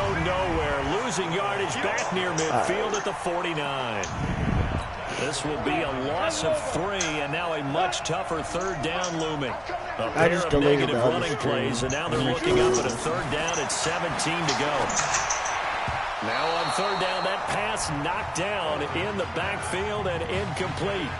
go nowhere. Losing yardage back near midfield at the 49. This will be a loss of 3, and now a much tougher third down looming. A pair of negative running plays, and now they're looking up at a third down at 17 to go. Now on third down, that pass knocked down in the backfield and incomplete.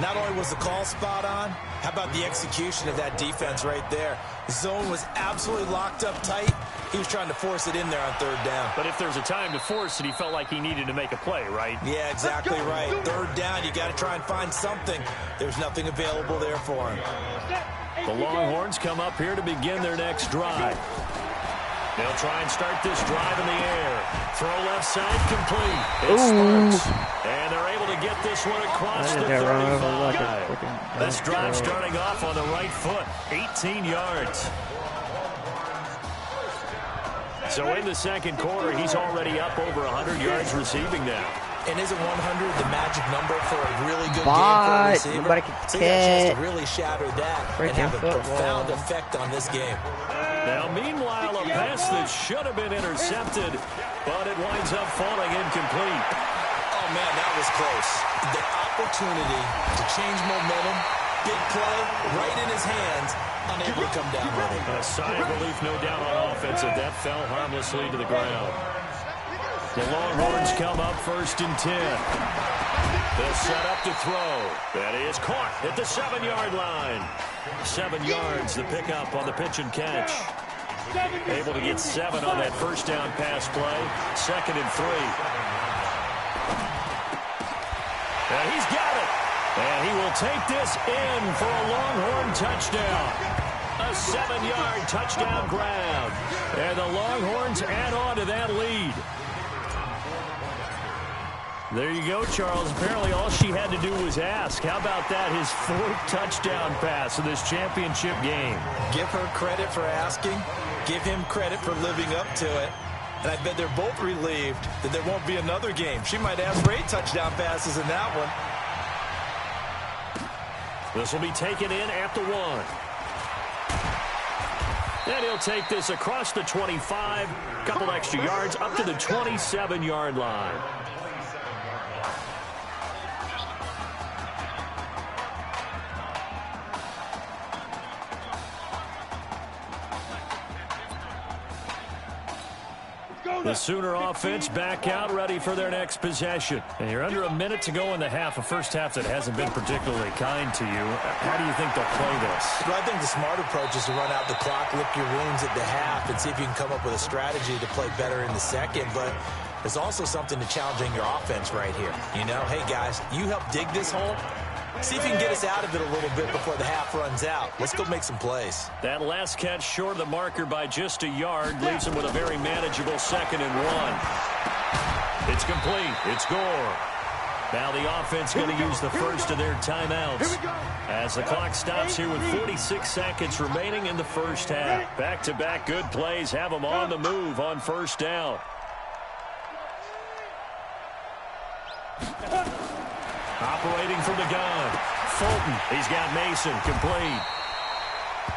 Not only was the call spot on, how about the execution of that defense right there? The zone was absolutely locked up tight. He was trying to force it in there on third down. But if there's a time to force it, he felt like he needed to make a play, right? Yeah, exactly right. Third down, you got to try and find something. There's nothing available there for him. The Longhorns come up here to begin their next drive. They'll try and start this drive in the air. Throw left side complete. It starts. And they're able to get this one across the 35. This drive starting off on the right foot. 18 yards. So in the second quarter, he's already up over 100 yards receiving now. And isn't 100 the magic number for a really good game for a receiver? Nobody can so he got a chance to really shatter that and have a profound effect on this game. Now, meanwhile, a pass that should have been intercepted, but it winds up falling incomplete. Oh, man, that was close. The opportunity to change momentum, big play, right in his hands, unable to come down with it. A sigh of relief, no doubt, on offense, that fell harmlessly to the ground. The Longhorns come up 1st and 10. They'll set up to throw. That is caught at the 7-yard line. 7 yards, the pickup on the pitch and catch. Able to get 7 on that first down pass play. 2nd and 3. And he's got it. And he will take this in for a Longhorn touchdown. A 7-yard touchdown grab. And the Longhorns add on to that lead. There you go, Charles. Apparently all she had to do was ask. How about that? His 4th touchdown pass in this championship game. Give her credit for asking. Give him credit for living up to it. And I bet they're both relieved that there won't be another game. She might ask for 8 touchdown passes in that one. This will be taken in at the 1. And he'll take this across the 25. Couple extra yards up to the 27-yard line. The Sooner offense back out, ready for their next possession. And you're under a minute to go in the half, a first half that hasn't been particularly kind to you. How do you think they'll play this? Well, I think the smart approach is to run out the clock, lick your wounds at the half, and see if you can come up with a strategy to play better in the second. But there's also something to challenging your offense right here. You know, hey, guys, you help dig this hole. See if you can get us out of it a little bit before the half runs out. Let's go make some plays. That last catch short of the marker by just a yard leaves him with a very manageable 2nd and 1. It's complete. It's Gore. Now the offense going to use the first of their timeouts as the clock stops here with 46 seconds remaining in the first half. Back-to-back good plays have them on the move on first down. Operating from the gun. Fulton. He's got Mason complete.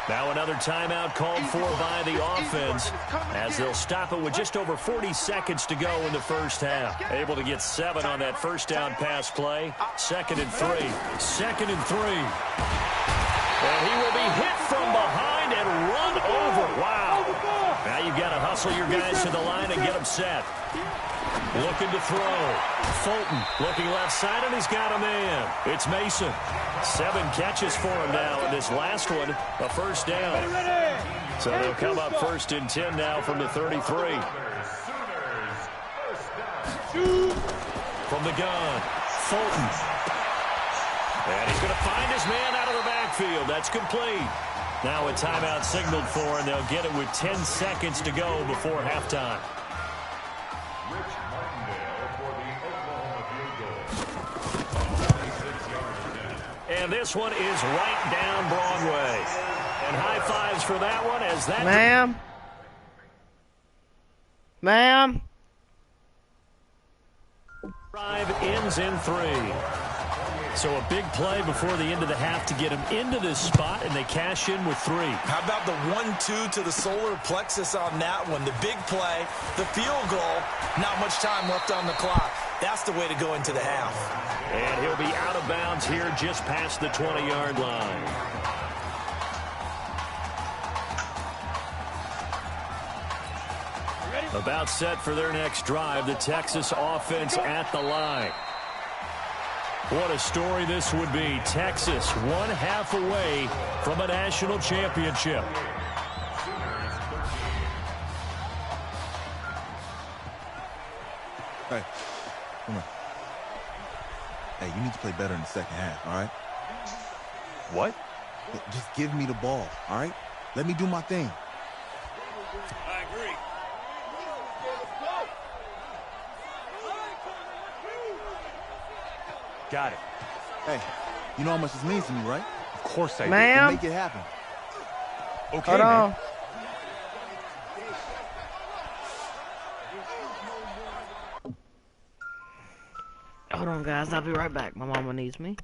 Now another timeout called for by the offense as they'll stop it with just over 40 seconds to go in the first half. Able to get 7 on that first down pass play. 2nd and 3. 2nd and 3. And he will be hit from behind and run over. Wow. Now you've got to hustle your guys to the line and get them set. Looking to throw. Fulton looking left side, and he's got a man. It's Mason. 7 catches for him now, and this last one, a first down. So they'll come up 1st and 10 now from the 33. From the gun, Fulton. And he's going to find his man out of the backfield. That's complete. Now a timeout signaled for, and they'll get it with 10 seconds to go before halftime. And this one is right down Broadway. And high fives for that one as that... Ma'am? Ma'am? Drive ends in 3. So a big play before the end of the half to get him into this spot, and they cash in with 3. How about the 1-2 to the solar plexus on that one? The big play, the field goal, not much time left on the clock. That's the way to go into the half. And he'll be out of bounds here just past the 20-yard line. About set for their next drive, the Texas offense at the line. What a story this would be. Texas 1/2 away from a national championship. Hey, come on. Hey, you need to play better in the second half, all right? What? Just give me the ball, all right? Let me do my thing. I agree. Got it. Hey, you know how much this means to me, right? Of course I do. Then make it happen. Okay, Hold man. on. Hold on, guys. I'll be right back. My mama needs me.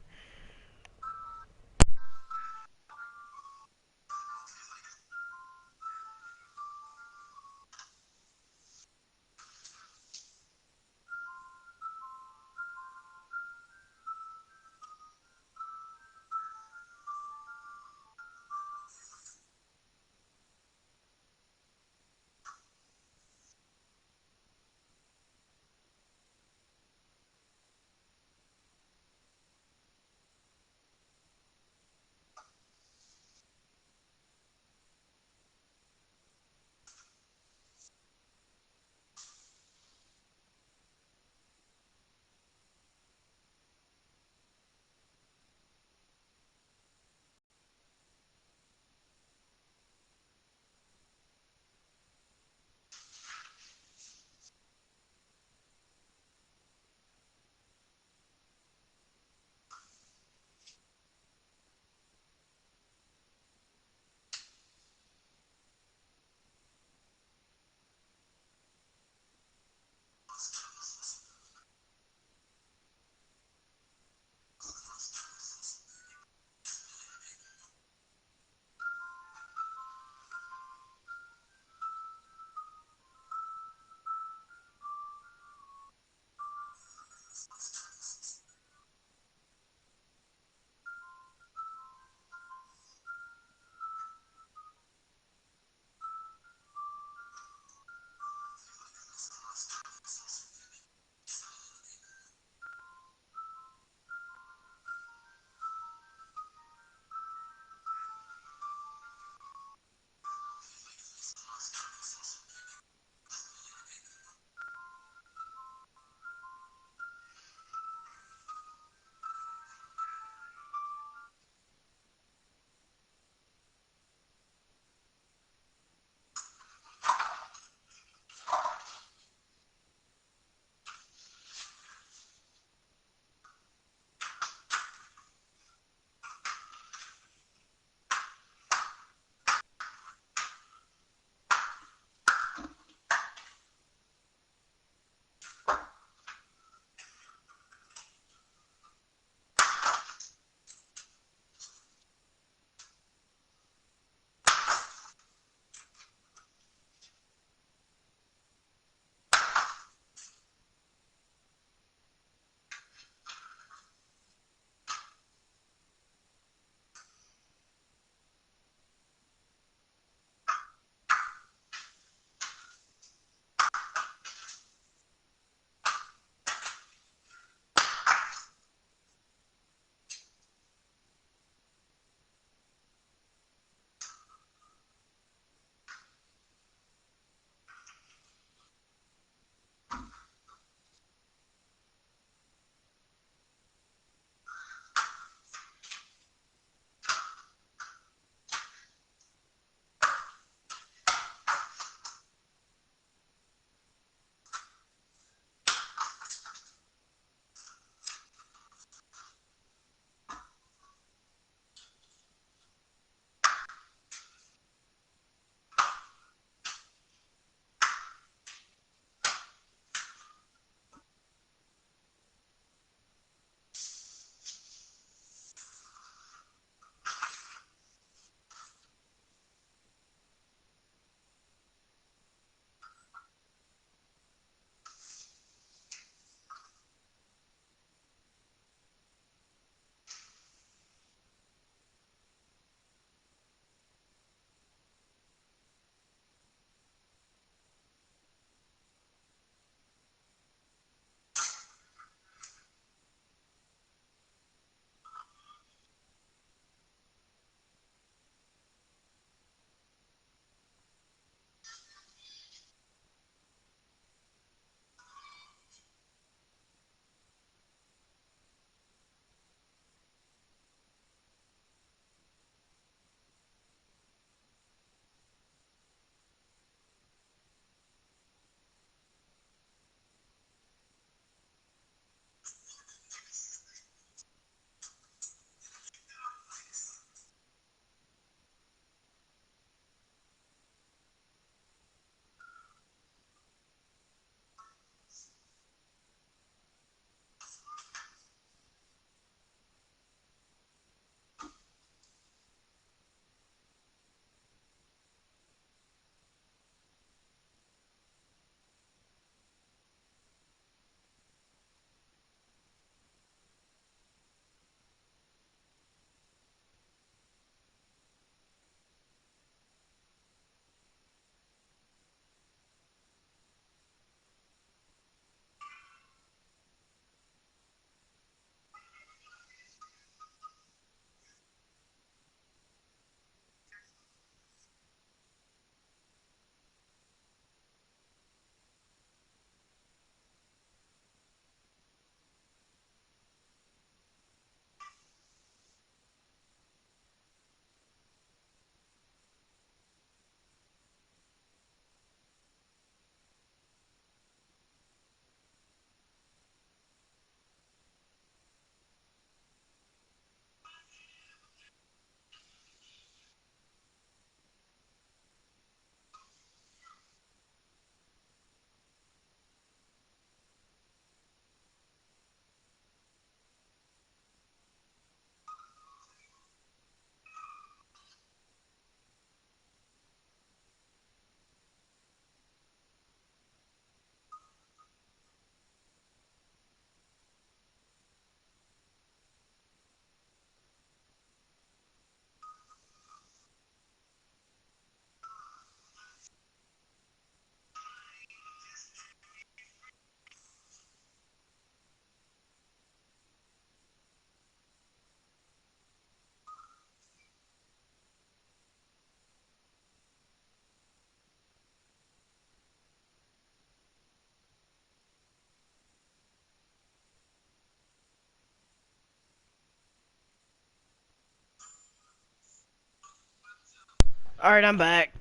All right, I'm back.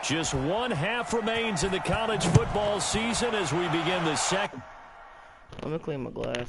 Just one half remains in the college football season as we begin the second. Let me clean my glasses.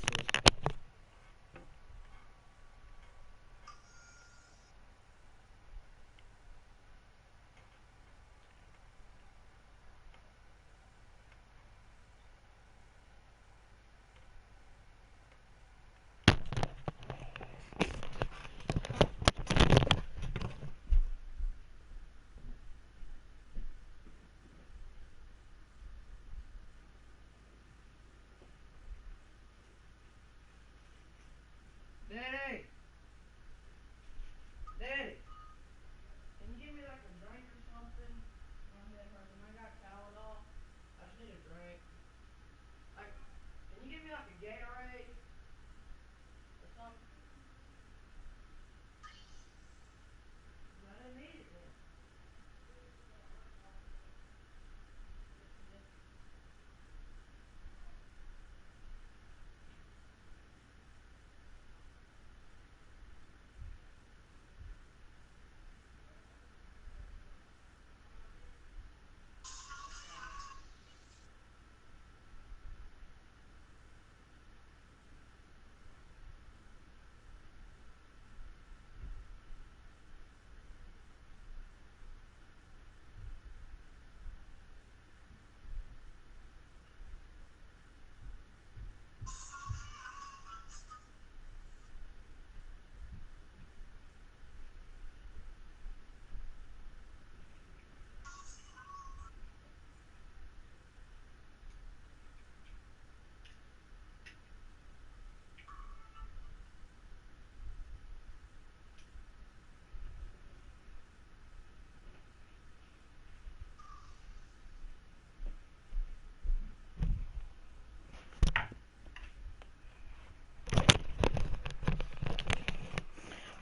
Daddy! Daddy! Can you give me like a drink or something? I got Tylenol. I just need a drink. Like, can you give me like a Gatorade or something? I didn't need it then.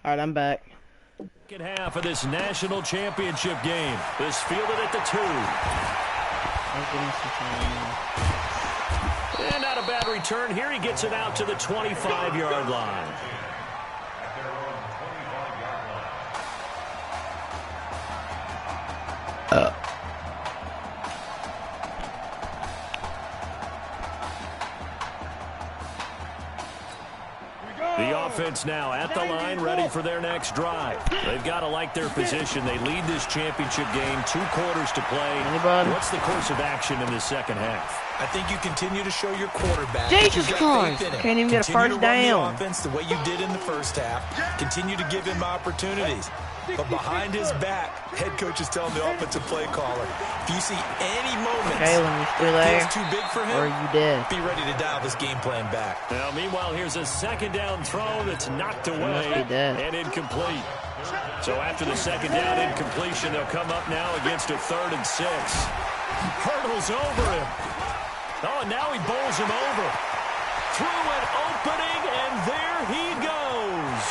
All right, I'm back. Second half of this national championship game. This fielded at the 2. And not a bad return here. He gets it out to the 25-yard line. The offense now at the line, ready for their next drive. They've got to like their position. They lead this championship game, 2 quarters to play. What's the course of action in the second half? I think you continue to show your quarterback. Jesus Christ! Can't even get a first down. The offense the way you did in the first half. Continue to give him opportunities. But behind his back, head coach is telling the offensive play caller, if you see any moments it's too big for him, or you dead, be ready to dial this game plan back. Now, meanwhile, here's a second down throw that's knocked away and incomplete. So after the second down incompletion, they'll come up now against a 3rd and 6. Hurdles over him. Oh, and now he bowls him over. Through an opening, and there he goes.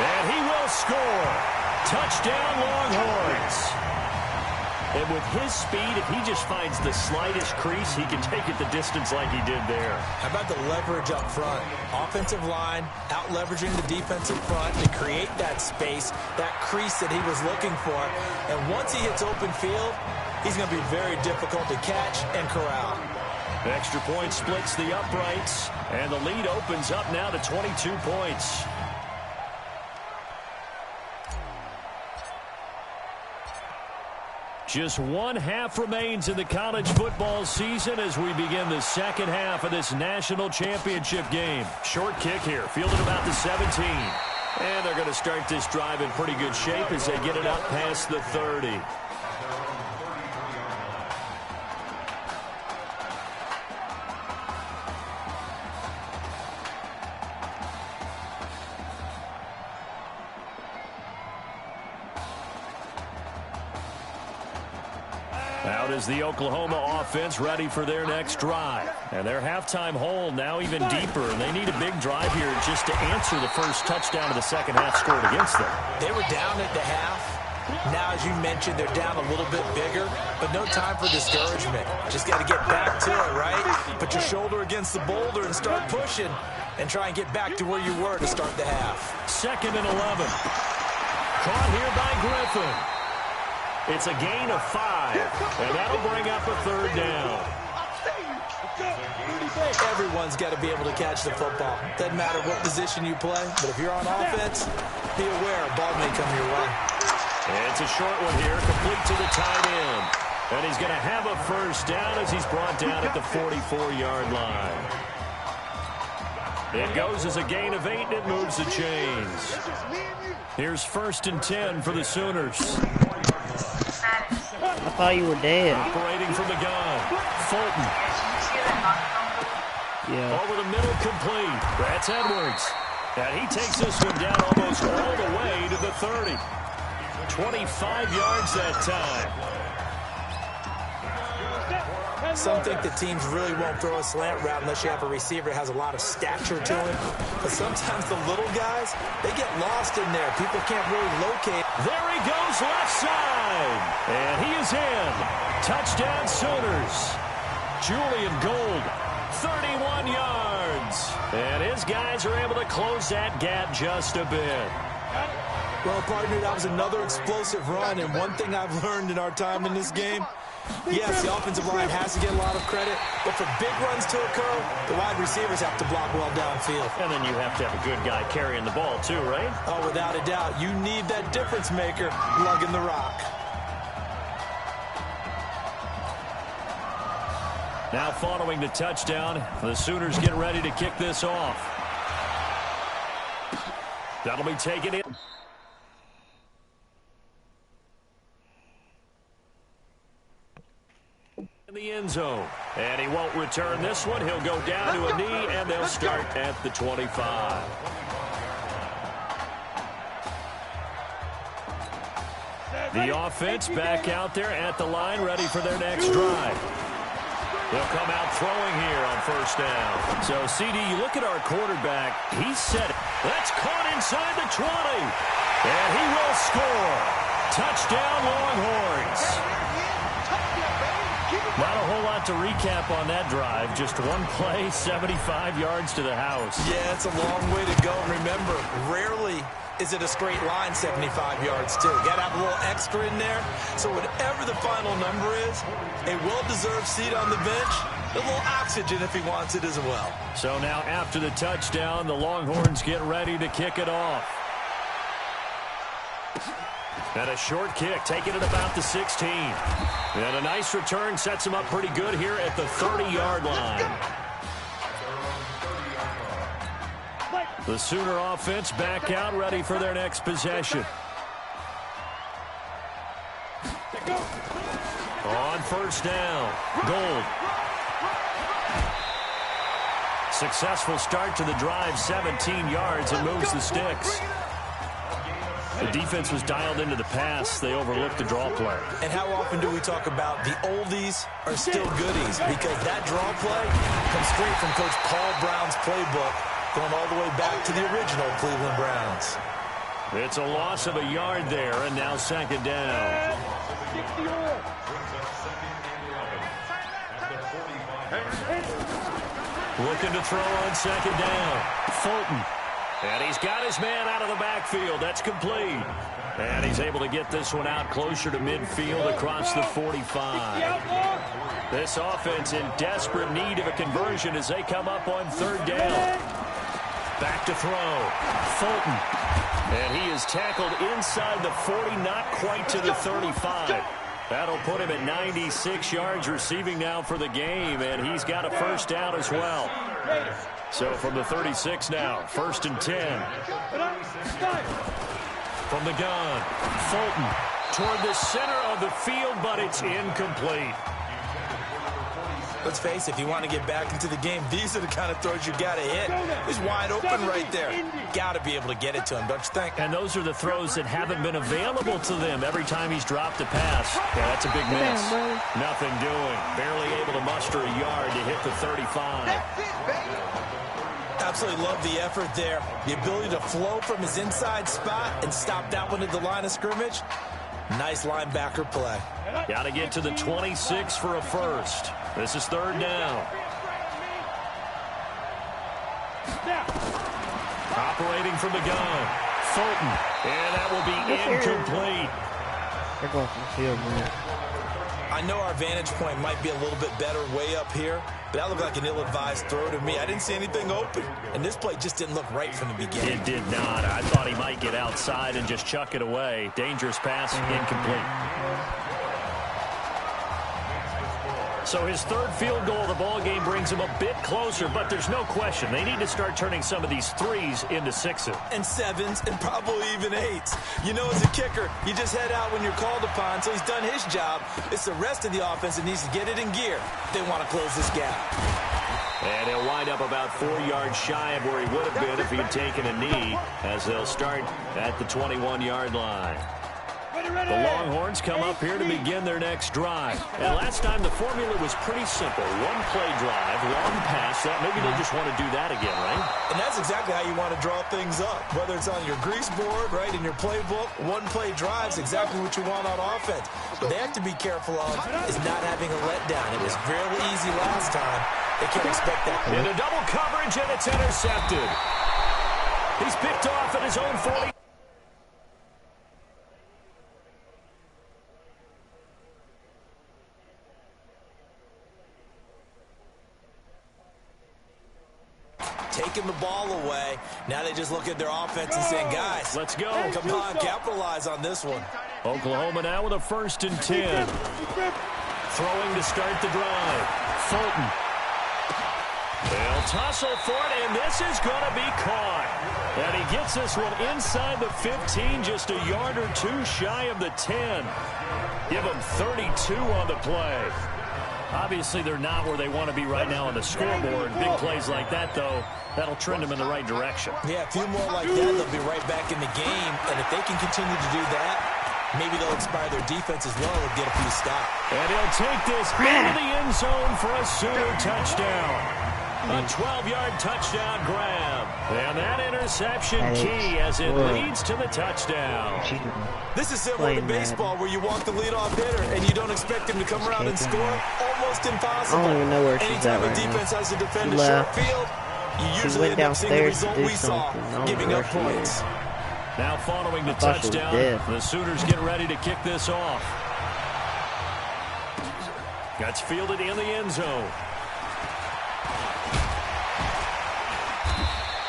And he will score. Touchdown, Longhorns. And with his speed, if he just finds the slightest crease, he can take it the distance like he did there. How about the leverage up front? Offensive line out-leveraging the defensive front to create that space, that crease that he was looking for. And once he hits open field, he's going to be very difficult to catch and corral. The extra point splits the uprights, and the lead opens up now to 22 points. Just one half remains in the college football season as we begin the second half of this national championship game. Short kick here, fielded about the 17. And they're going to start this drive in pretty good shape as they get it up past the 30. Out is the Oklahoma offense ready for their next drive. And their halftime hole now even deeper. And they need a big drive here just to answer the first touchdown of the second half scored against them. They were down at the half. Now, as you mentioned, they're down a little bit bigger, but no time for discouragement. Just got to get back to it, right? Put your shoulder against the boulder and start pushing and try and get back to where you were to start the half. 2nd and 11. Caught here by Griffin. It's a gain of 5, and that'll bring up a 3rd down. Everyone's got to be able to catch the football. Doesn't matter what position you play, but if you're on offense, be aware a ball may come your way. It's a short one here, complete to the tight end. And he's going to have a 1st down as he's brought down at the 44-yard line. It goes as a gain of 8, and it moves the chains. Here's 1st and 10 for the Sooners. I thought you were dead. Operating from the gun. Fulton. Yeah. Over the middle, complete. That's Edwards. And he takes this one down almost all the way to the 30. 25 yards that time. Some think that teams really won't throw a slant route unless you have a receiver that has a lot of stature to him. But sometimes the little guys, they get lost in there. People can't really locate. There he goes, left side. And he is in. Touchdown Sooners. Julian Gold, 31 yards. And his guys are able to close that gap just a bit. Well, partner, that was another explosive run. And one thing I've learned in our time in this game, yes, the offensive line has to get a lot of credit, but for big runs to occur, the wide receivers have to block well downfield. And then you have to have a good guy carrying the ball too, right? Oh, without a doubt. You need that difference maker lugging the rock. Now following the touchdown, the Sooners get ready to kick this off. That'll be taken in. In the end zone. And he won't return this one. He'll go down to a knee, and they'll start at the 25. The offense back out there at the line, ready for their next drive. They'll come out throwing here on 1st down. So, CD, you look at our quarterback. He's set it. That's caught inside the 20. And he will score. Touchdown, Longhorns. Not a whole lot to recap on that drive. Just one play, 75 yards to the house. Yeah, it's a long way to go. Remember, rarely is it a straight line 75 yards, too. Got to have a little extra in there. So whatever the final number is, a well-deserved seat on the bench, a little oxygen if he wants it as well. So now after the touchdown, the Longhorns get ready to kick it off. And a short kick, taking it about the 16. And a nice return sets him up pretty good here at the 30-yard line. The Sooner offense back out, ready for their next possession. On 1st down, Gold. Successful start to the drive, 17 yards, and moves the sticks. The defense was dialed into the pass. They overlooked the draw play. And how often do we talk about the oldies are still goodies? Because that draw play comes straight from Coach Paul Brown's playbook, going all the way back to the original Cleveland Browns. It's a loss of a yard there, and now 2nd down. Looking to throw on 2nd down. Fulton. And he's got his man out of the backfield. That's complete. And he's able to get this one out closer to midfield across the 45. This offense in desperate need of a conversion as they come up on 3rd down. Back to throw. Fulton. And he is tackled inside the 40, not quite to the 35. That'll put him at 96 yards receiving now for the game, and he's got a 1st down as well. So from the 36 now, 1st and 10. From the gun, Fulton toward the center of the field, but it's incomplete. Let's face it, if you want to get back into the game, these are the kind of throws you got to hit. He's wide open right there. Got to be able to get it to him, don't you think? And those are the throws that haven't been available to them every time he's dropped a pass. Yeah, that's a big miss. Nothing doing. Barely able to muster a yard to hit the 35. Absolutely love the effort there. The ability to flow from his inside spot and stop that one at the line of scrimmage. Nice linebacker play. Got to get to the 26 for a first. This is third down. Operating from the gun, Fulton, and that will be incomplete. They're going for the field, man. I know our vantage point might be a little bit better way up here, but that looked like an ill-advised throw to me. I didn't see anything open, and this play just didn't look right from the beginning. It did not. I thought he might get outside and just chuck it away. Dangerous pass, incomplete. So his third field goal of the ball game brings him a bit closer, but there's no question they need to start turning some of these threes into sixes. And sevens, and probably even eights. You know, as a kicker, you just head out when you're called upon, so he's done his job. It's the rest of the offense that needs to get it in gear if they want to close this gap. And he'll wind up about 4 yards shy of where he would have been if he had taken a knee, as they'll start at the 21-yard line. The Longhorns come up here to begin their next drive. And last time the formula was pretty simple. One play drive, long pass. Maybe they just want to do that again, right? And that's exactly how you want to draw things up. Whether it's on your grease board, right, in your playbook, one play drive is exactly what you want on offense. What they have to be careful of is not having a letdown. It was fairly easy last time. They can't expect that. Into double coverage, and it's intercepted. He's picked off at his own 40. Taking the ball away. Now they just look at their offense and saying, guys, let's go. Come on, capitalize on this one. Oklahoma now with a 1st and 10. Throwing to start the drive. Fulton. They'll tussle for it, and this is going to be caught. And he gets this one inside the 15, just a yard or two shy of the 10. Give him 32 on the play. Obviously, they're not where they want to be right now on the scoreboard. Big plays like that, though, that'll trend them in the right direction. Yeah, a few more like that, they'll be right back in the game. And if they can continue to do that, maybe they'll inspire their defense as well and get a few stops. And he'll take this into the end zone for a Sooner touchdown. A 12-yard touchdown grab. And that interception key as it leads to the touchdown. This is similar to baseball where you walk the leadoff hitter and you don't expect him to come around and score. Almost impossible. I don't even know where she's at right now. Anytime a defense has to defend a short field, you usually end up seeing the result we saw, giving up points. Now following the touchdown, the Sooners get ready to kick this off. That's fielded in the end zone.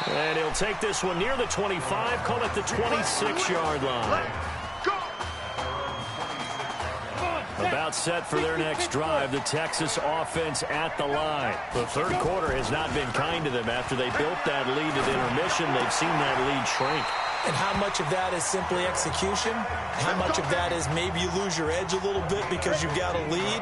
And he'll take this one near the 25, call it the 26-yard line. About set for their next drive, the Texas offense at the line. The third quarter has not been kind to them. After they built that lead at intermission, they've seen that lead shrink. And how much of that is simply execution? How much of that is maybe you lose your edge a little bit because you've got a lead?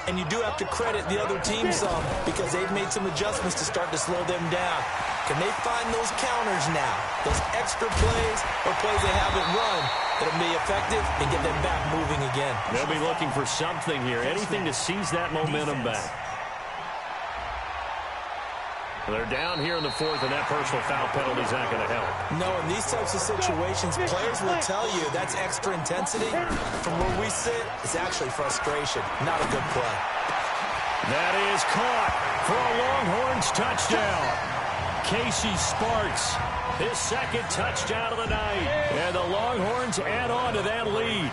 And you do have to credit the other team some because they've made some adjustments to start to slow them down. Can they find those counters now, those extra plays or plays they haven't run that'll be effective and get them back moving again? They'll be looking for something here, anything to seize that momentum back. They're down here in the fourth, and that personal foul penalty is not going to help. No, in these types of situations, players will tell you that's extra intensity. From where we sit, it's actually frustration, not a good play. That is caught for a Longhorns touchdown. Casey Sparks, his second touchdown of the night. And the Longhorns add on to that lead.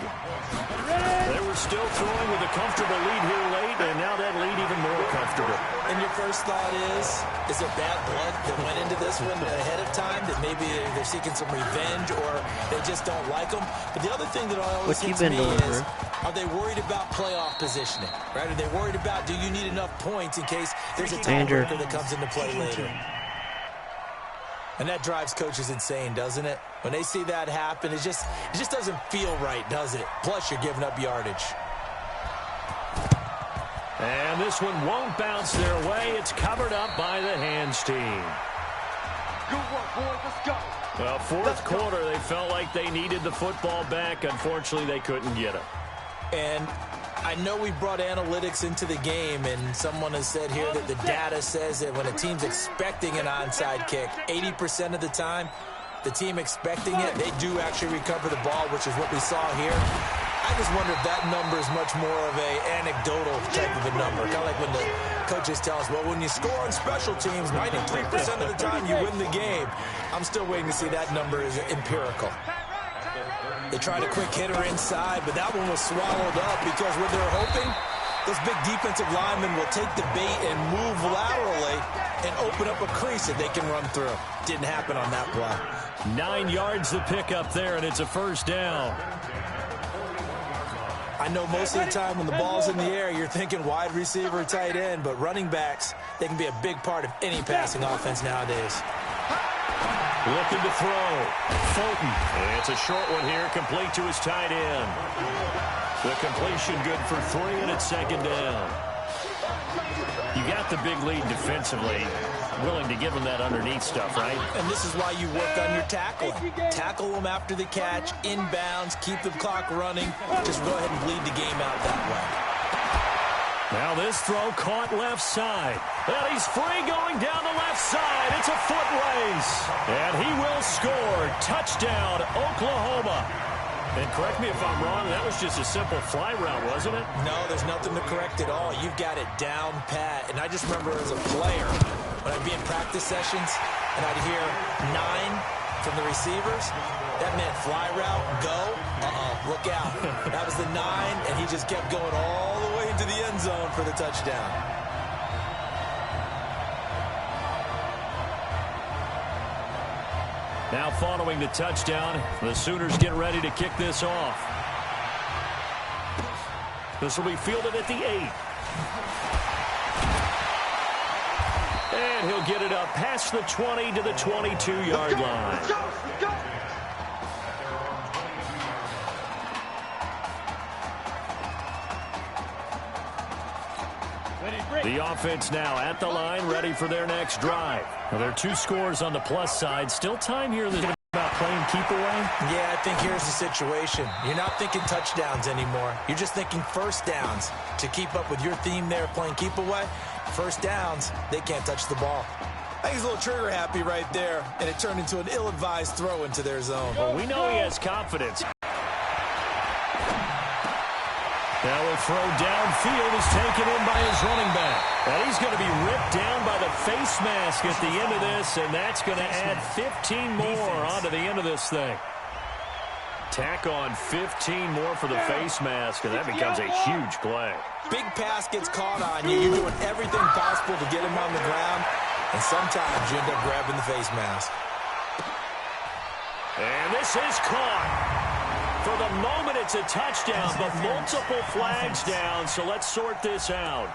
They were still throwing with a comfortable lead here late, and now that lead even more comfortable. And your first thought is there bad blood that went into this one ahead of time, that maybe they're seeking some revenge or they just don't like them? But the other thing that I always think to me is, are they worried about playoff positioning? Right? Are they worried about, do you need enough points in case there's a tiebreaker that comes into play later? And that drives coaches insane, doesn't it? When they see that happen, it just doesn't feel right, does it? Plus, you're giving up yardage. And this one won't bounce their way. It's covered up by the hands team. Good work, boys. Let's go. Well, fourth quarter, they felt like they needed the football back. Unfortunately, they couldn't get it. And I know we brought analytics into the game, and someone has said here that the data says that when a team's expecting an onside kick, 80% of the time, the team expecting it, they do actually recover the ball, which is what we saw here. I I just wonder if that number is much more of a anecdotal type of a number. Kind of like when the coaches tell us, well, when you score on special teams, 93% of the time you win the game. I'm still waiting to see that number is empirical. They tried a quick hitter inside, but that one was swallowed up because what they're hoping, those big defensive linemen will take the bait and move laterally and open up a crease that they can run through. Didn't happen on that play. 9 yards to pick up there, and it's a first down. I know most of the time when the ball's in the air, you're thinking wide receiver, tight end, but running backs, they can be a big part of any passing offense nowadays. Looking to throw. Fulton. And it's a short one here, complete to his tight end. The completion good for 3, and it's second down. You got the big lead defensively. Willing to give them that underneath stuff, right? And this is why you work on your tackling. Tackle them after the catch, inbounds, keep the clock running. Just go ahead and bleed the game out that way. Now this throw caught left side. And he's free going down the left side. It's a foot race. And he will score. Touchdown, Oklahoma. And correct me if I'm wrong, that was just a simple fly route, wasn't it? No, there's nothing to correct at all. You've got it down pat. And I just remember as a player, when I'd be in practice sessions and I'd hear 9 from the receivers, that meant fly route, go, look out. That was the 9, and he just kept going all the way into the end zone for the touchdown. Now following the touchdown, the Sooners get ready to kick this off. This will be fielded at the 8. And he'll get it up past the 20 to the 22-yard line. The offense now at the line, ready for their next drive. Well, there are 2 scores on the plus side. Still time here about playing keep away? Yeah, I think here's the situation. You're not thinking touchdowns anymore. You're just thinking first downs. To keep up with your theme there, playing keep away, first downs, they can't touch the ball. I think he's a little trigger happy right there, and it turned into an ill-advised throw into their zone. Well, we know he has confidence. Now a throw downfield is taken in by his running back. And he's going to be ripped down by the face mask at the end of this, and that's going to add 15 more onto the end of this thing. Tack on 15 more for the face mask, and that becomes a huge play. Big pass gets caught on you. You're doing everything possible to get him on the ground, and sometimes you end up grabbing the face mask. And this is caught. For the moment, it's a touchdown, but multiple flags down, so let's sort this out.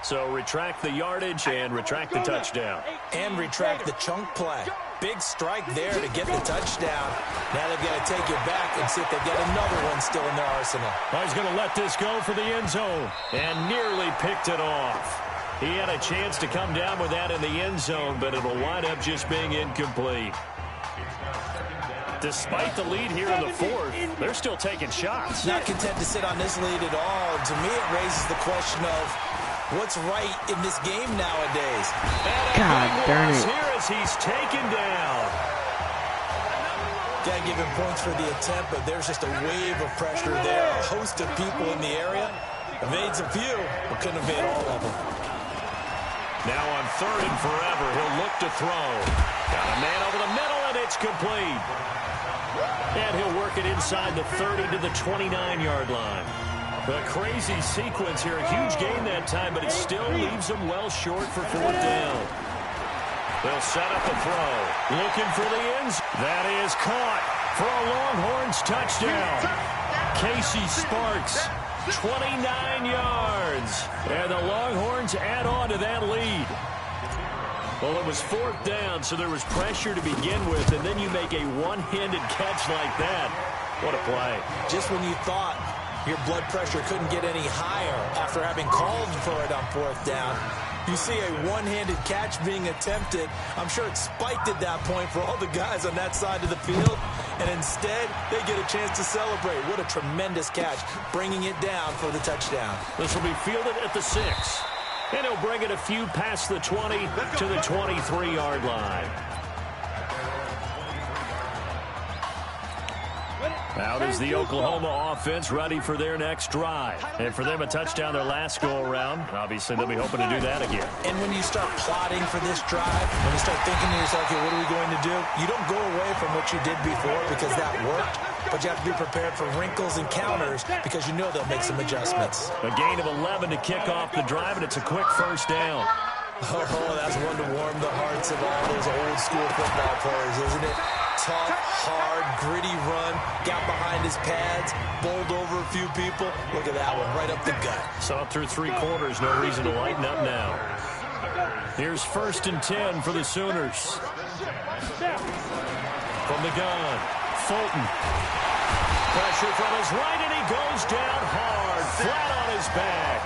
So retract the yardage and retract the touchdown. And retract the chunk play. Big strike there to get the touchdown. Now they've got to take it back and see if they've got another one still in their arsenal. Well, he's going to let this go for the end zone and nearly picked it off. He had a chance to come down with that in the end zone, but it'll wind up just being incomplete. Despite the lead here in the 4th, they're still taking shots. Not content to sit on this lead at all. To me, it raises the question of what's right in this game nowadays. God darn it. Here as he's taken down. Got to give him points for the attempt, but there's just a wave of pressure there. A host of people in the area. Evades a few, but couldn't evade all of them. Now on 3rd and forever, he'll look to throw. Got a man over the middle, and it's complete. And he'll work it inside the 30 to the 29-yard line. A crazy sequence here. A huge gain that time, but it still leaves them well short for 4th down. They'll set up a throw. Looking for the ends. That is caught for a Longhorns touchdown. Casey Sparks, 29 yards. And the Longhorns add on to that lead. Well, it was 4th down, so there was pressure to begin with, and then you make a one-handed catch like that. What a play. Just when you thought your blood pressure couldn't get any higher after having called for it on 4th down, you see a one-handed catch being attempted. I'm sure it spiked at that point for all the guys on that side of the field, and instead they get a chance to celebrate. What a tremendous catch, bringing it down for the touchdown. This will be fielded at the 6. And he'll bring it a few past the 20 to the 23-yard line. Out is the Oklahoma offense ready for their next drive. And for them, a touchdown their last go-around. Obviously, they'll be hoping to do that again. And when you start plotting for this drive, when you start thinking to yourself, okay, what are we going to do? You don't go away from what you did before because that worked, but you have to be prepared for wrinkles and counters because you know they'll make some adjustments. A gain of 11 to kick off the drive, and it's a quick first down. Oh, that's one to warm the hearts of all those old-school football players, isn't it? Tough, hard, gritty run, got behind his pads, bowled over a few people. Look at that one, right up the gut. Saw it through 3 quarters, no reason to lighten up now. Here's 1st and 10 for the Sooners. From the gun, Fulton. Pressure from his right, and he goes down hard, flat on his back.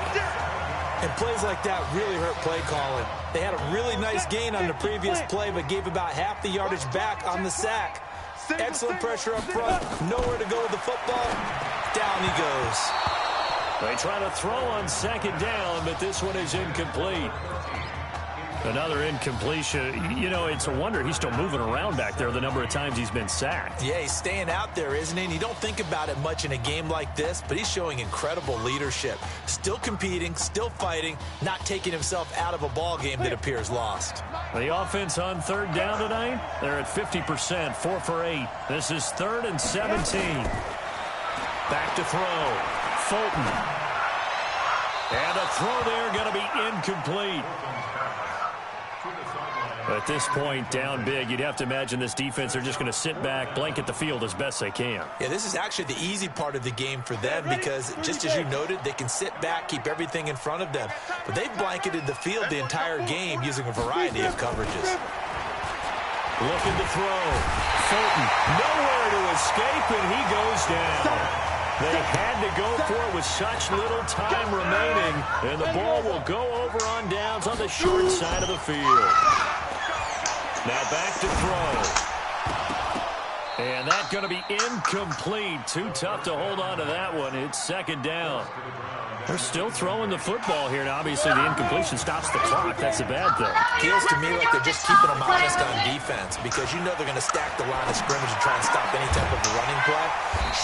And plays like that really hurt play calling. They had a really nice gain on the previous play, but gave about half the yardage back on the sack. Excellent pressure up front. Nowhere to go with the football. Down he goes. They try to throw on 2nd down, but this one is incomplete. Another incompletion. You know, it's a wonder he's still moving around back there the number of times he's been sacked. Yeah, he's staying out there, isn't he? And you don't think about it much in a game like this, but he's showing incredible leadership. Still competing, still fighting, not taking himself out of a ball game that appears lost. The offense on 3rd down tonight, they're at 50%, 4 for 8. This is 3rd and 17. Back to throw. Fulton. And a throw there going to be incomplete. At this point, down big, you'd have to imagine this defense, they're just going to sit back, blanket the field as best they can. Yeah, this is actually the easy part of the game for them because, just as you noted, they can sit back, keep everything in front of them. But they've blanketed the field the entire game using a variety of coverages. Looking to throw. Fulton, nowhere to escape, and he goes down. They had to go for it with such little time remaining, and the ball will go over on downs on the short side of the field. Now back to throw. And that's going to be incomplete. Too tough to hold on to that one. It's 2nd down. They're still throwing the football here. Now, obviously, the incompletion stops the clock. That's a bad thing. Feels to me like they're just keeping them honest on defense because you know they're going to stack the line of scrimmage and try and stop any type of a running play.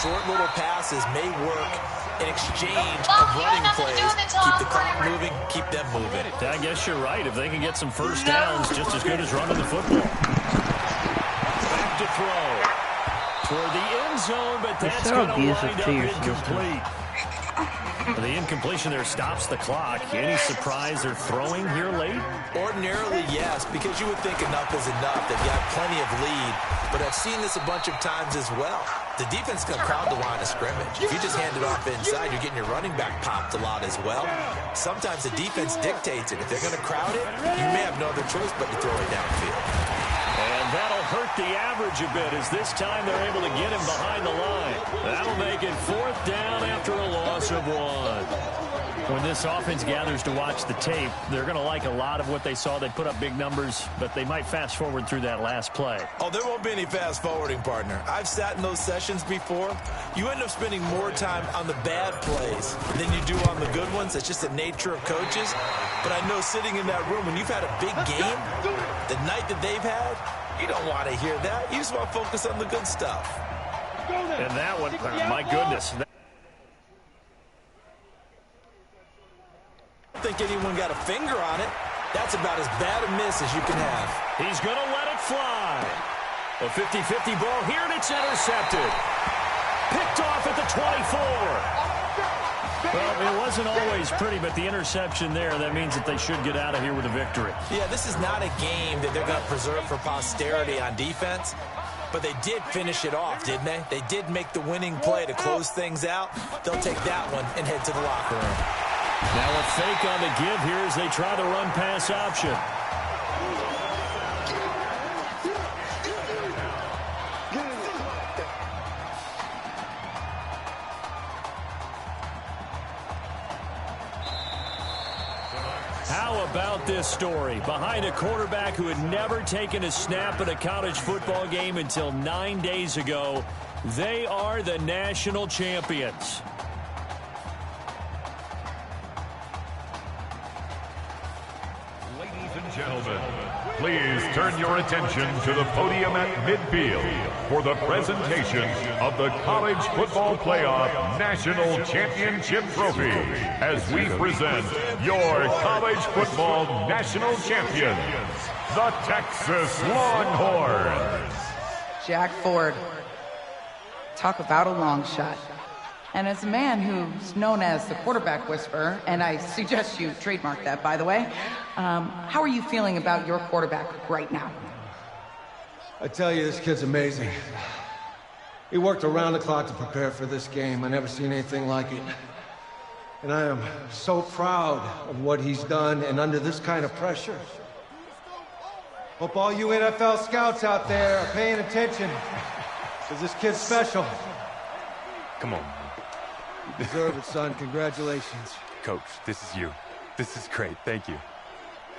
Short little passes may work in exchange of running plays. Keep the clock moving, keep them moving. I guess you're right. If they can get some first downs, just as good as running the football. Back to throw. Toward the end zone, but that's going to wind up incomplete. The incompletion there stops the clock. Any surprise they're throwing here late? Ordinarily, yes, because you would think enough is enough. They've got plenty of lead, but I've seen this a bunch of times as well. The defense is going to crowd the line of scrimmage. If you just hand it off inside, you're getting your running back popped a lot as well. Sometimes the defense dictates it. If they're going to crowd it, you may have no other choice but to throw it downfield. And that'll hurt the average a bit as this time they're able to get him behind the line. That'll make it 4th down after a loss of 1. When this offense gathers to watch the tape, they're going to like a lot of what they saw. They put up big numbers, but they might fast forward through that last play. Oh, there won't be any fast forwarding, partner. I've sat in those sessions before. You end up spending more time on the bad plays than you do on the good ones. That's just the nature of coaches. But I know sitting in that room, when you've had a big game, the night that they've had, you don't want to hear that. You just want to focus on the good stuff. And that one, my goodness. I don't think anyone got a finger on it. That's about as bad a miss as you can have. He's going to let it fly. A 50-50 ball here, and it's intercepted. Picked off at the 24. Well, it wasn't always pretty, but the interception there, that means that they should get out of here with a victory. Yeah, this is not a game that they're going to preserve for posterity on defense, but they did finish it off, didn't they? They did make the winning play to close things out. They'll take that one and head to the locker room. Now a fake on the give here as they try the run-pass option. How about this story? Behind a quarterback who had never taken a snap at a college football game until 9 days ago, they are the national champions. Ladies and gentlemen, Please turn your attention to the podium at midfield for the presentation of the College Football Playoff National Championship Trophy as we present your college football national champions, the Texas Longhorns. Jack Ford. Talk about a long shot. And as a man who's known as the quarterback whisperer, and I suggest you trademark that, by the way, how are you feeling about your quarterback right now? I tell you, this kid's amazing. He worked around the clock to prepare for this game. I never seen anything like it. And I am so proud of what he's done, and under this kind of pressure. Hope all you NFL scouts out there are paying attention, because this kid's special. Come on. You deserve it, son. Congratulations. Coach, this is you. This is great. Thank you.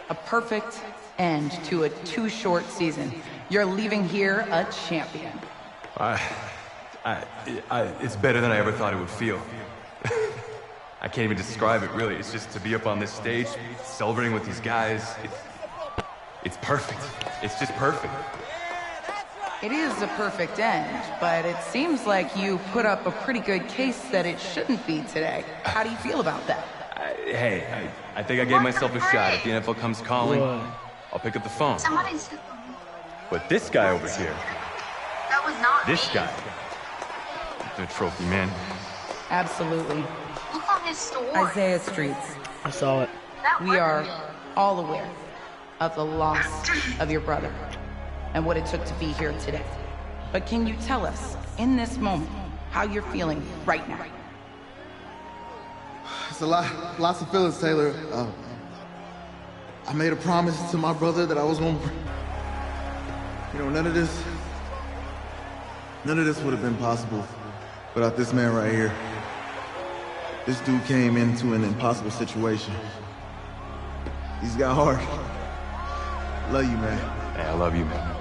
A perfect end to a too short season. You're leaving here a champion. It's better than I ever thought it would feel. I can't even describe it, really. It's just to be up on this stage, celebrating with these guys. It's perfect. It's just perfect. It is a perfect end, but it seems like you put up a pretty good case that it shouldn't be today. How do you feel about that? I think I gave myself a shot. If the NFL comes calling, I'll pick up the phone. But this guy over here, this guy, the trophy, man. Absolutely. Look on his store. Isaiah Streets. I saw it. We are all aware of the loss of your brother and what it took to be here today. But can you tell us, in this moment, how you're feeling right now? It's lots of feelings, Taylor. I made a promise to my brother that I was going to... You know, none of this would have been possible without this man right here. This dude came into an impossible situation. He's got heart. Love you, man. Hey, I love you, man.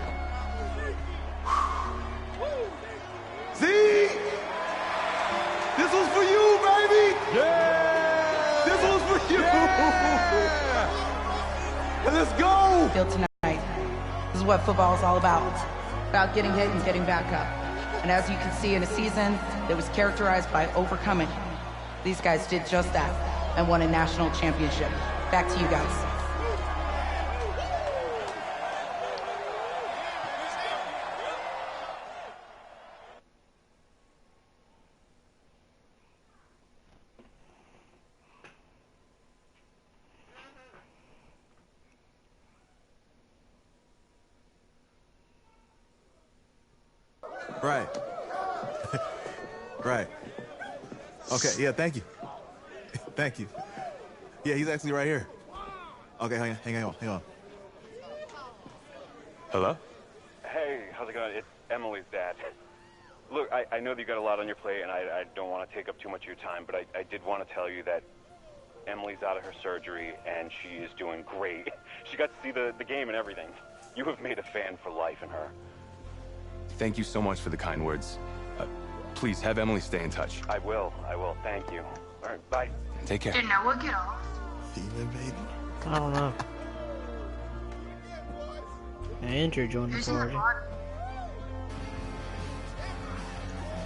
See? This was for you, baby! Yeah! This was for you! Yeah! And let's go! Feel tonight. This is what football is all about. About getting hit and getting back up. And as you can see, in a season that was characterized by overcoming, these guys did just that and won a national championship. Back to you guys. Right. Right. Okay, yeah, thank you. Thank you. Yeah, he's actually right here. Okay, hang on. Hello? Hey, how's it going? It's Emily's dad. Look, I know that you got a lot on your plate, and I don't want to take up too much of your time, but I did want to tell you that Emily's out of her surgery, and she is doing great. She got to see the game and everything. You have made a fan for life in her. Thank you so much for the kind words. Please have Emily stay in touch. I will. Thank you. All right, bye. Take care. Didn't know what get off. Feeling, baby. I don't know. Andrew joined the party.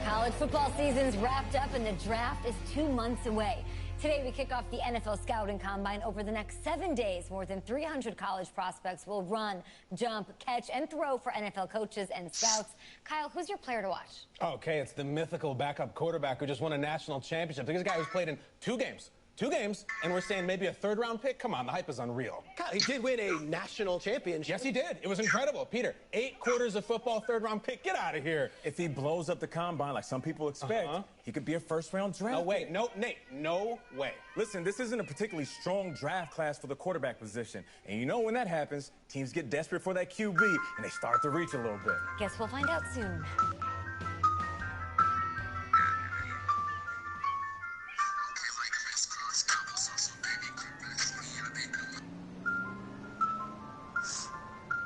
College football season's wrapped up and the draft is 2 months away. Today we kick off the NFL Scouting Combine. Over the next 7 days, more than 300 college prospects will run, jump, catch, and throw for NFL coaches and scouts. Kyle, who's your player to watch? Okay, it's the mythical backup quarterback who just won a national championship. This guy who's played in 2 games. 2 games, and we're saying maybe a 3rd-round pick? Come on, the hype is unreal. Kyle, he did win a national championship. Yes, he did. It was incredible. Peter, 8 quarters of football, 3rd-round pick. Get out of here. If he blows up the combine like some people expect, he could be a 1st-round draft. No way. No, Nate, no way. Listen, this isn't a particularly strong draft class for the quarterback position. And you know when that happens, teams get desperate for that QB, and they start to reach a little bit. Guess we'll find out soon.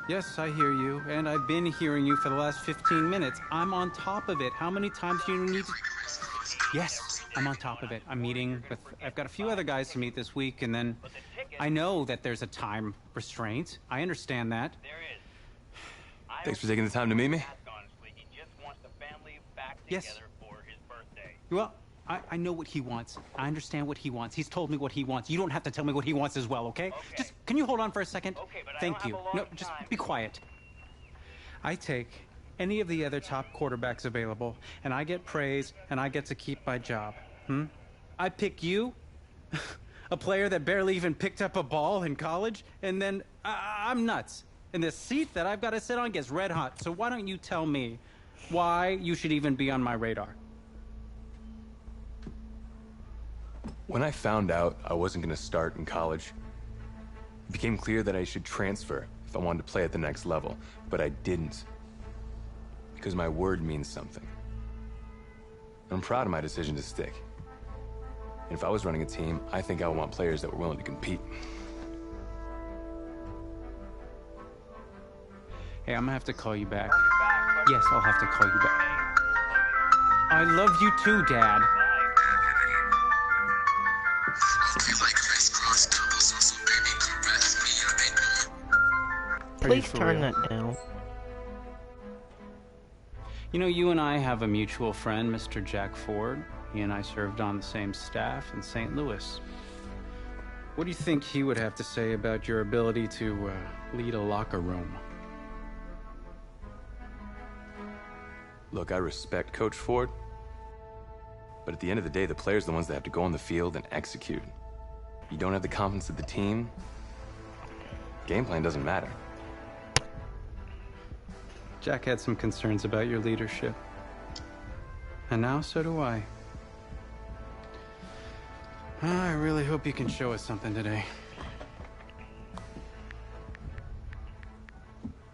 Yes, I hear you, and I've been hearing you for the last 15 minutes. I'm on top of it. How many times do you need to... Yes, I'm on top of it. I'm meeting with... I've got a few other guys to meet this week, and then I know that there's a time restraint. I understand that. Thanks for taking the time to meet me. Yes. Well, I know what he wants. I understand what he wants. He's told me what he wants. You don't have to tell me what he wants as well, okay? Just, can you hold on for a second? Thank you. No, just be quiet. I take any of the other top quarterbacks available, and I get praise, and I get to keep my job. I pick you, a player that barely even picked up a ball in college, and then I'm nuts. And the seat that I've got to sit on gets red hot. So why don't you tell me why you should even be on my radar? When I found out I wasn't going to start in college, it became clear that I should transfer if I wanted to play at the next level. But I didn't. Because my word means something. I'm proud of my decision to stick. And if I was running a team, I think I would want players that were willing to compete. Hey, I'm gonna have to call you back. Yes, I'll have to call you back. I love you too, Dad. Please turn that down. You know, you and I have a mutual friend, Mr. Jack Ford. He and I served on the same staff in St. Louis. What do you think he would have to say about your ability to lead a locker room? Look, I respect Coach Ford, but at the end of the day, the players are the ones that have to go on the field and execute. You don't have the confidence of the team, game plan doesn't matter. Jack had some concerns about your leadership. And now so do I. I really hope you can show us something today.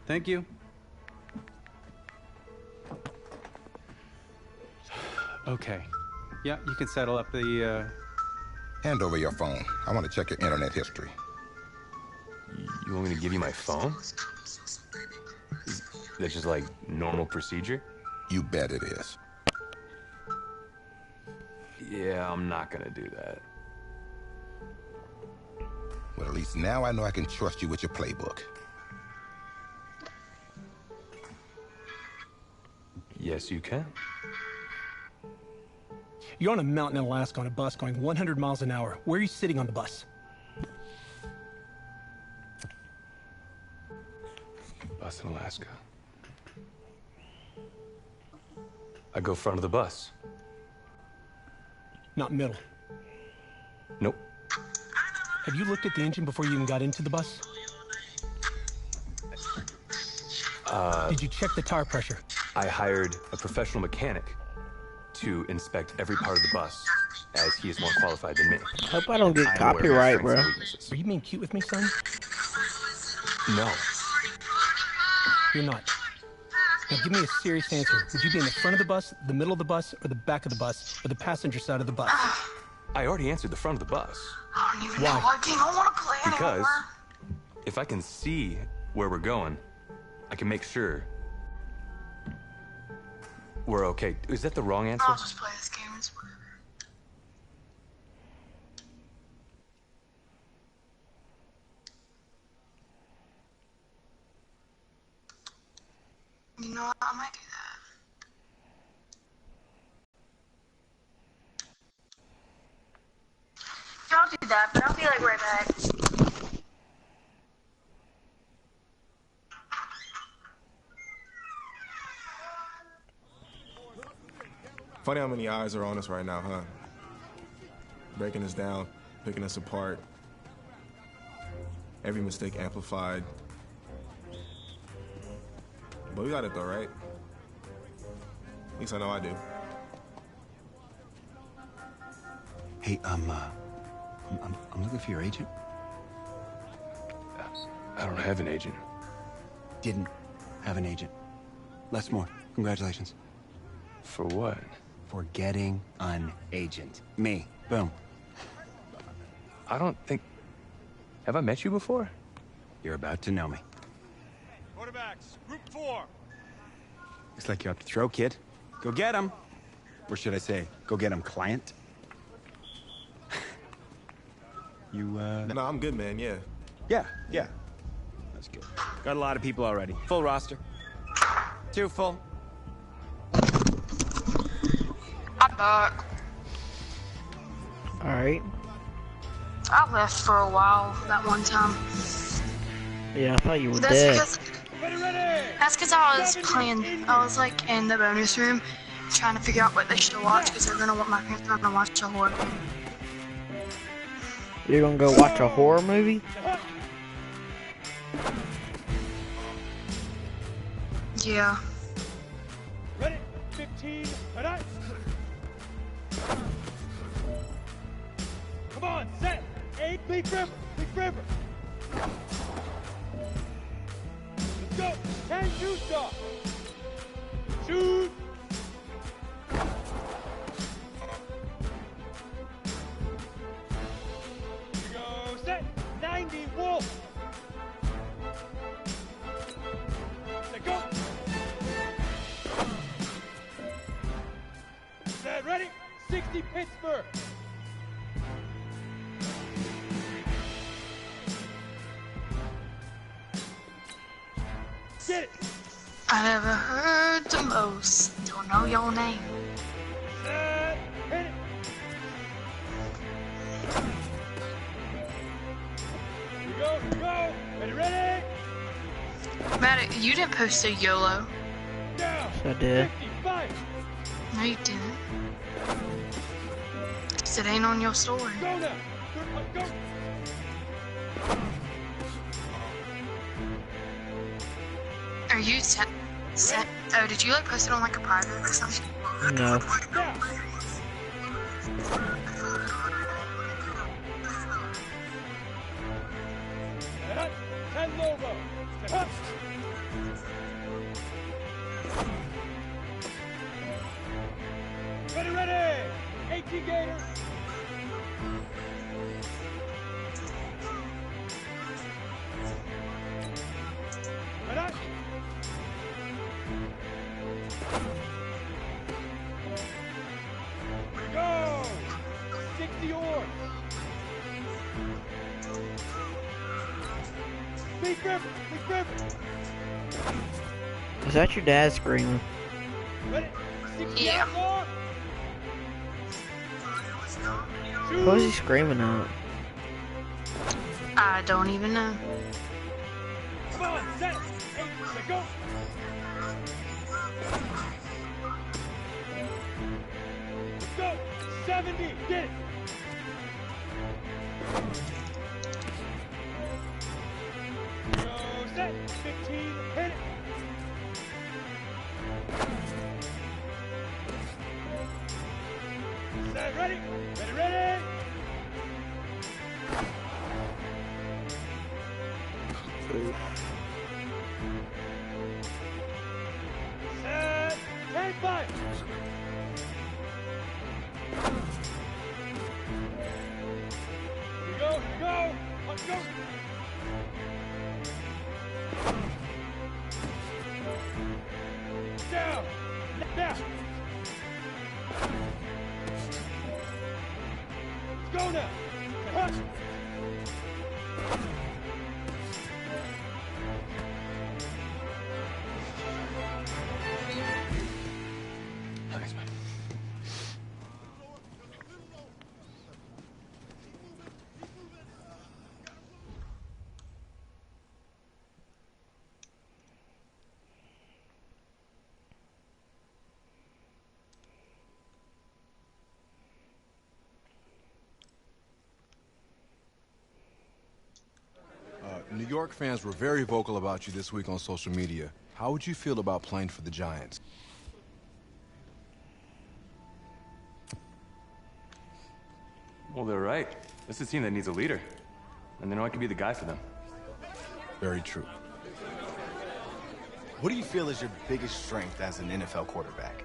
Thank you. Okay. Yeah, you can settle up the, Hand over your phone. I want to check your internet history. You want me to give you my phone? That's just like normal procedure? You bet it is. Yeah, I'm not gonna do that. Well, at least now I know I can trust you with your playbook. Yes, you can. You're on a mountain in Alaska on a bus going 100 miles an hour. Where are you sitting on the bus? Bus in Alaska. I go front of the bus. Not middle. Nope. Have you looked at the engine before you even got into the bus? Did you check the tire pressure? I hired a professional mechanic to inspect every part of the bus, as he is more qualified than me. Hope I don't get copyright, bro. Are you being cute with me, son? No. You're not. Now give me a serious answer. Would you be in the front of the bus, the middle of the bus, or the back of the bus, or the passenger side of the bus? I already answered the front of the bus. I don't even know why I don't want to play Because anymore. if I can see where we're going, I can make sure we're okay. Is that the wrong answer? I'll just play this game. It's whatever. You know what? I might do that. Yeah, I'll do that, but I'll be like right back. Funny how many eyes are on us right now, huh? Breaking us down, picking us apart. Every mistake amplified. But we got it though, right? At least I know I do. Hey, I'm looking for your agent. I don't have an agent. Didn't have an agent. Les Moore, congratulations. For what? For getting an agent. Me. Boom. I don't think... Have I met you before? You're about to know me. Quarterbacks, group 4. Looks like you're up to throw, kid. Go get him. Or should I say, go get him, client? You, No, I'm good, man, yeah. Yeah. That's good. Got a lot of people already. Full roster. 2 full. I'm back. Alright. I left for a while that one time. Yeah, I thought you were dead. That's because I was playing. I was like in the bonus room trying to figure out what they should watch because they're gonna want my parents to watch a horror movie. You're gonna go watch a horror movie? Yeah. Ready? 15. Ready? Come on, set. 8. Big river. Big river. Let's go. 10. Shoot stop. Shoot. Here we go. Set. 90. Wolf. Set. Go. Set. Ready? 60. Pittsburgh. Get it. I never heard the most. Don't know your name. Set. Hit it. Here we go. Here we go. Ready, ready. Matt, you didn't post a YOLO. Down. I did. 55. No, you didn't. 'Cause it ain't on your story. Go now. Go. Go. Are you set? Oh, did you like post it on like a private or something? No. Ten Lobo. Ready, ready. 18 Gators. Ready. Go! 60 oars! Big river! Big river! Is that your dad screaming? Ready? 60 Yeah. outlaw! What was he screaming at? I don't even know. Come on, set! 8, set, go! Let's go! 70, get it! Go, set! 15, hit it! Set, ready? Ready, ready! Set! 10, 5! Here we go, here we go! Let's go! Down! Down! Let's go now! Huh. Thanks, man. New York fans were very vocal about you this week on social media. How would you feel about playing for the Giants? Well, they're right. This is a team that needs a leader. And they know I can be the guy for them. Very true. What do you feel is your biggest strength as an NFL quarterback?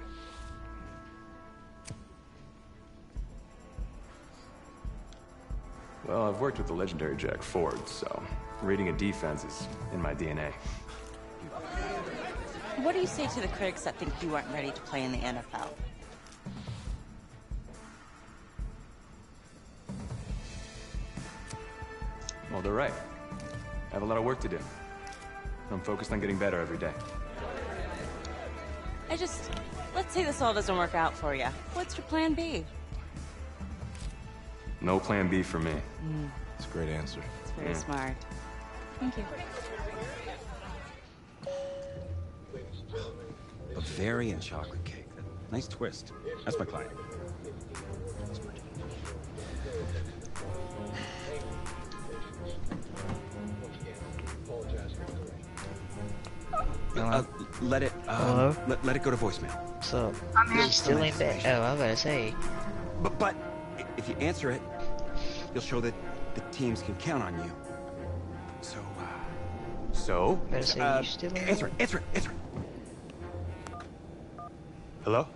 Well, I've worked with the legendary Jack Ford, so reading a defense is in my DNA. What do you say to the critics that think you aren't ready to play in the NFL? Well, they're right. I have a lot of work to do. I'm focused on getting better every day. Let's say this all doesn't work out for you. What's your plan B? No plan B for me. It's a great answer. It's very smart. Thank you. Bavarian chocolate cake. Nice twist. That's my client. Let it let it go to voicemail. So I'm here. you still ain't back. Oh, I was gonna say. But if you answer it, you'll show that the teams can count on you. So, Better say you still ain't answer it. Hello?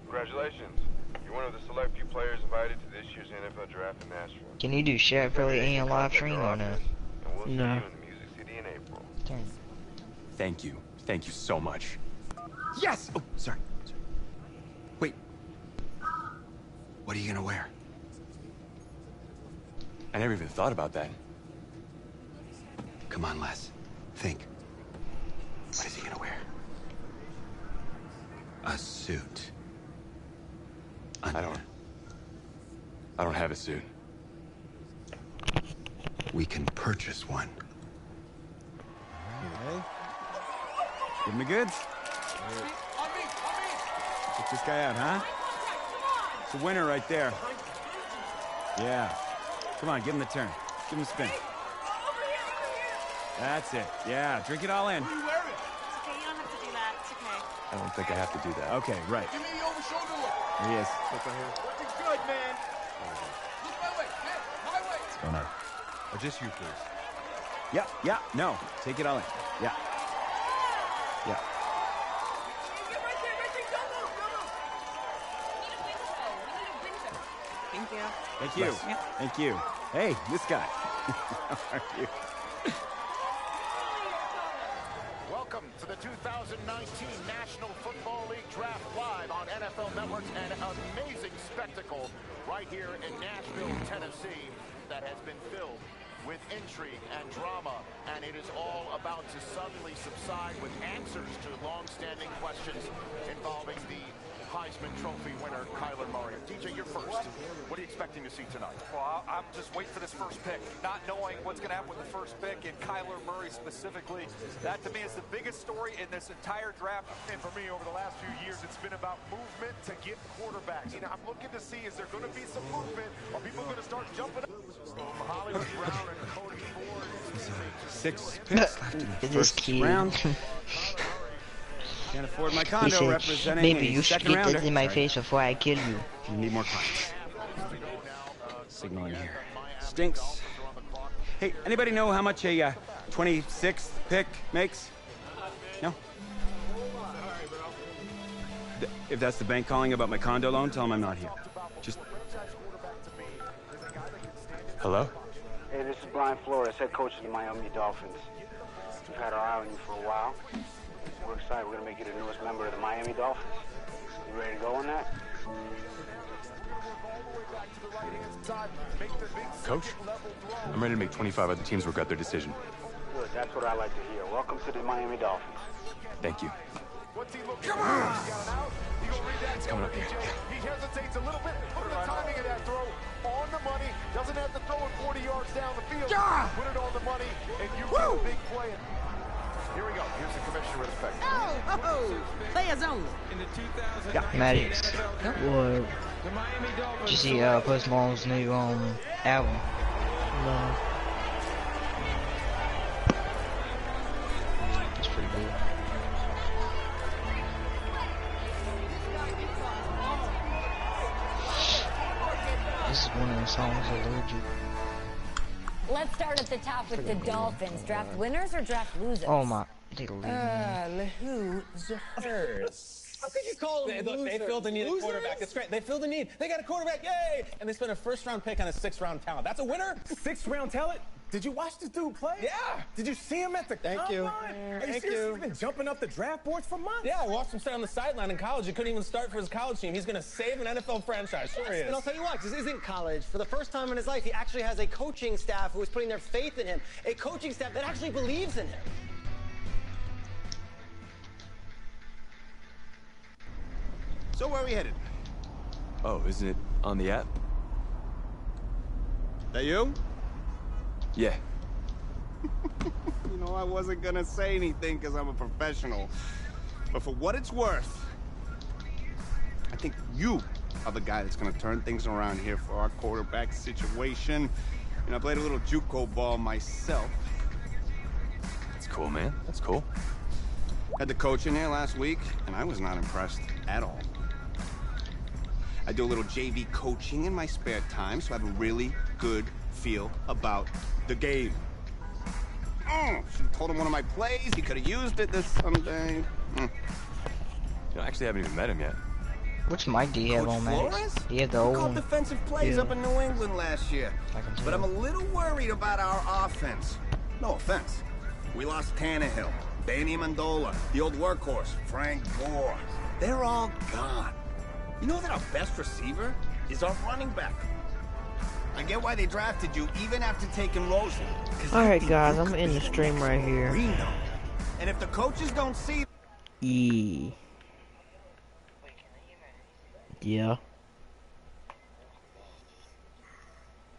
Congratulations. You're one of the select few players invited to this year's NFL draft in Nashville. Can you do share affiliate and live stream or no? And we'll see you No. in the Music City in April. Thank you. Thank you so much. Yes! Oh, sorry. Wait. What are you gonna wear? I never even thought about that. Come on, Les. Think. What is he gonna wear? A suit. I don't have a suit. We can purchase one. Okay. Give him the goods. Check this guy out, huh? It's a winner right there. Yeah. Come on, give him the turn. Give him a spin. That's it. Yeah, drink it all in. It's okay, you don't have to do that. It's okay. I don't think I have to do that. Okay, right. Give me the over-shoulder look. There he is. Looking good, man. Look my way. Hey, my way. What's going on? Or just you, please. Yeah, no. Take it all in. Yeah. Thank you. Thank you. Yep. Thank you. Hey, this guy. How are you? Welcome to the 2019 National Football League Draft Live on NFL Network. An amazing spectacle right here in Nashville, Tennessee that has been filled with intrigue and drama, and it is all about to suddenly subside with answers to long-standing questions involving the Heisman Trophy winner, Kyler Murray. DJ, you're first. What are you expecting to see tonight? Well, I'm just waiting for this first pick, not knowing what's going to happen with the first pick, and Kyler Murray specifically. That, to me, is the biggest story in this entire draft. And for me, over the last few years, it's been about movement to get quarterbacks. You know, I'm looking to see, is there going to be some movement? Are people going to start jumping up? Hollywood Brown and Cody Ford. 6 picks left in the This first kid. round. Can't afford my He condo said, representing maybe a you should second get rounder. this in my Sorry. face before I kill you. You need more clients. Signaling here. Stinks. Hey, anybody know how much a 26th pick makes? No? If that's the bank calling about my condo loan, tell them I'm not here. Just... Hello? Hey, this is Brian Flores, head coach of the Miami Dolphins. We've had our eye on you for a while. We're excited. We're going to make you the newest member of the Miami Dolphins. You ready to go on that? Coach? I'm ready to make 25 other teams regret their decision. Good. That's what I like to hear. Welcome to the Miami Dolphins. Thank you. Come on! It's coming up here. He hesitates a little bit. Look at the timing of that throw. On the money. Doesn't have to throw it 40 yards down the field. Put it on the money, and you get a big play. Here we go. Here's the commissioner with effect. Players only. In the 2019 Maddox. What? the Miami Dolphins. Did you see Post Malone's new album? No. It's pretty good. This is one of the songs Allergic. Let's start at the top with the Dolphins. Draft winners or draft losers? Oh my. Take a leave. Losers. How could you call them losers? They filled the need at quarterback. It's great. They filled the need. They got a quarterback. Yay! And they spent a first-round pick on a 6th-round talent. That's a winner? 6th round talent? Did you watch this dude play? Yeah. Did you see him at the Thank you. combine? Thank He's you. been jumping up the draft boards for months. Yeah, I watched him stay on the sideline in college. He couldn't even start for his college team. He's going to save an NFL franchise. Sure he is. And I'll tell you what, this isn't college. For the first time in his life, he actually has a coaching staff who is putting their faith in him. A coaching staff that actually believes in him. So where are we headed? Oh, isn't it on the app? That you? Yeah. You know, I wasn't gonna say anything because I'm a professional. But for what it's worth, I think you are the guy that's gonna turn things around here for our quarterback situation. And I played a little JUCO ball myself. That's cool, man. That's cool. Had the coach in here last week, and I was not impressed at all. I do a little JV coaching in my spare time, so I have a really good feel about the game. Should have told him one of my plays. He could have used it this Sunday. You know, I actually haven't even met him yet. Which mic do you have on, man? Do you have the He old called one? defensive plays Yeah. up in New England last year. But I'm a little worried about our offense. No offense. We lost Tannehill, Danny Amendola, the old workhorse, Frank Gore. They're all gone. You know that our best receiver is our running back. I get why they drafted you even after taking Rosen. Alright guys, I'm in the stream right here. And if the coaches don't see... Yeah.